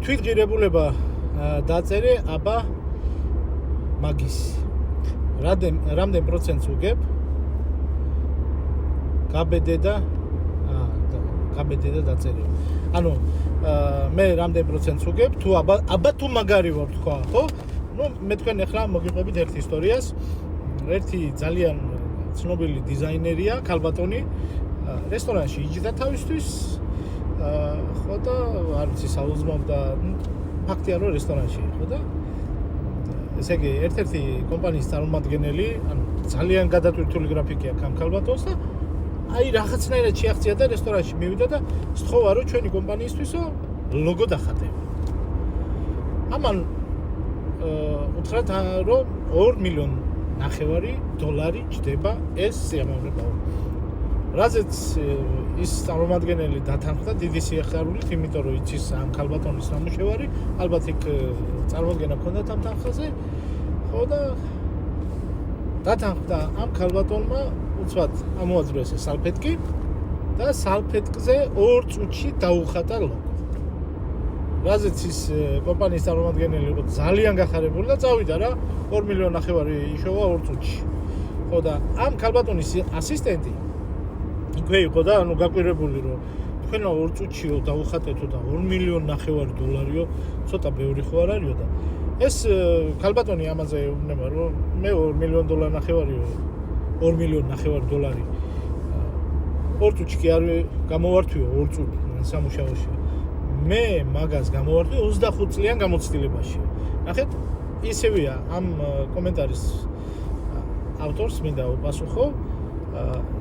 თვითღირებულება დაწერე აბა მაგის რამდენ პროცენტს უგებ გაბედე და დაწერე ანუ მე რამდენ პროცენტს უგებ თუ აბა თუ მაგარი ვარ თქვა ხო ნუ მე თქვენ ახლა მოგიყვებით ერთ ისტორიას ერთი ძალიან ცნობილი დიზაინერია ქალბატონი რესტორანში იჯდა თავისთვის ხო და არ ვიცი საუზმობდა ფაქტია რომ რესტორანში ხო და ესე იგი ერთ-ერთი კომპანიის წარმომადგენელი ანუ ძალიან გადატვირთული გრაფიკი აქვს ამ ქალბატონს და აი რაღაცნაირად შეაღწია და რესტორანში მივიდა და სთხოვა რომ ჩვენი კომპანიისთვისო ლოგო დახატება ამან უთხრათ რომ 2 მილიონი ნახევარი დოლარი ჯდება ეს სიამოვნება რაზეც ის წარმომადგენელი დათანხმდა დიდი სიახარულით იმიტომ რომ იცის ამ ქალბატონის ნამუშევარი ალბათ იქ წარმოდგენა ჰქონდათ ამ თანხაზე ხო და დათანხმდა ამ ქალბატონმა უცბად ამოაძვრეს სალფეტკი და სალფეტკზე 2 წუთში დაუხატა ლოგო რაზეც ის კომპანიის წარმომადგენელი იყო ძალიან გახარებული და წავიდა რა 2 მილიონი ნახევარი იშოვა 2 წუთში ხო და ამ ქალბატონის ასისტენტი იქვე იყო და ანუ გაკვირებული რომ თქვენო 2 წუთშიო დაუხატეთო და 2 მილიონი ნახევარი დოლარიო ცოტა ბევრი ხო არ არისო და ეს ქალბატონი ამაზე ეუბნება რომ მე 2 მილიონი დოლარი ნახევარიო 2 მილიონი ნახევარი დოლარი 2 წუთში კი არ გამოვართვიო 2 წუთი სამუშაოში მე მაგას გამოვართვი 25 წლიან გამოცდილებაში ნახეთ ისევია ამ კომენტარის ავტორს მინდა უპასუხო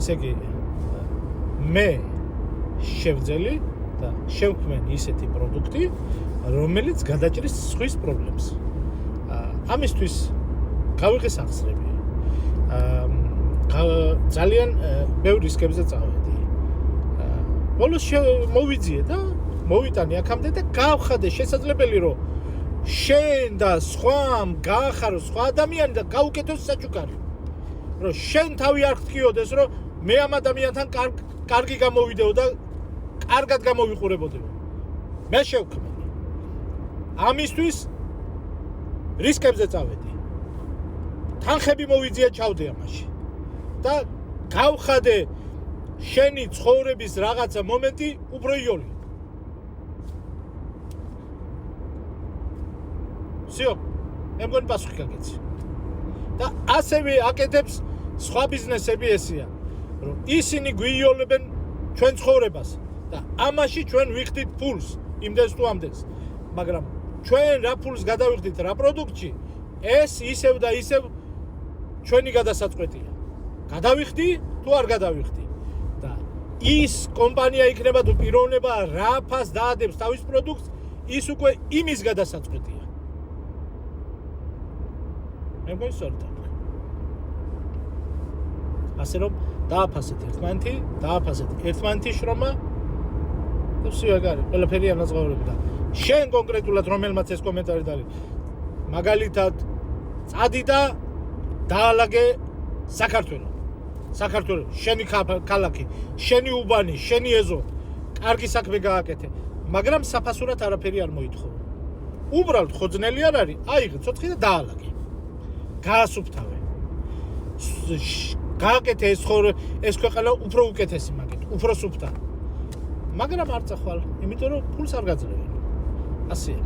ესე იგი მე შევძელი და შევქმენ ისეთი პროდუქტი რომელიც გადაჭრის სხვის პრობლემს ამისთვის გავიღე სახსრები ძალიან ბევრი რისკებზე წავედი ბოლოს მოვიძიე და მოვიტანე აქამდე და გავხადე შესაძლებელი რომ შენ და სხვამ გაახაროს სხვა ადამიანი და გაუკეთოს საჩუქარი რომ შენ თავი არ გტკიოდეს რომ მე ამ ადამიანთან კარგი გამოვიდეო და კარგად გამოვიყურებოდეო მე შევქმნი ამისთვის რისკებზე წავედი თანხები მოვიძიე ჩავდე ამაში და გავხადე შენი ცხოვრების რაღაცა მომენტი უფრო იოლი всё მე მგონი პასუხი გაგეცი და ასევე აკეთებს სხვა ბიზნესები ესეა რომ ისინი გვიოლებენ ჩვენ ცხოვრებას და ამაში ჩვენ ვიხდით ფულს იმდენს თუ ამდენს მაგრამ ჩვენ რა ფულს გადავიხდით რა პროდუქტში ეს ისევ და ისევ ჩვენი გადასაწყვეტია გადავიხდი თუ არ გადავიხდი და ის კომპანია იქნება თუ პიროვნება რა ფას დაადებს თავის პროდუქტს ის უკვე იმის გადასაწყვეტია მე მგონი სწორად ასე რომ დააფასეთ ერთმანეთი შრომა და სიაგარი ყველაფერი ანაზღაურები და შენ კონკრეტულად რომელმაც ეს კომენტარი დარი მაგალითად წადი და დაალაგე საქართველოს შენი ქალაქი შენი უბანი შენი ეზო კარგი საქმე გააკეთე მაგრამ საფასურად არაფერი არ მოითხოვო უბრალოდ ხოძნელი არ არის აიღე ცოცხი და დაალაგე გაასუფთავე გააკეთე ეს ქვეყანა უფრო უკეთესი მაგით უფრო სუფთა მაგრამ არ წახვალ იმიტომ რომ ფულს არ გაძლევენ ასეა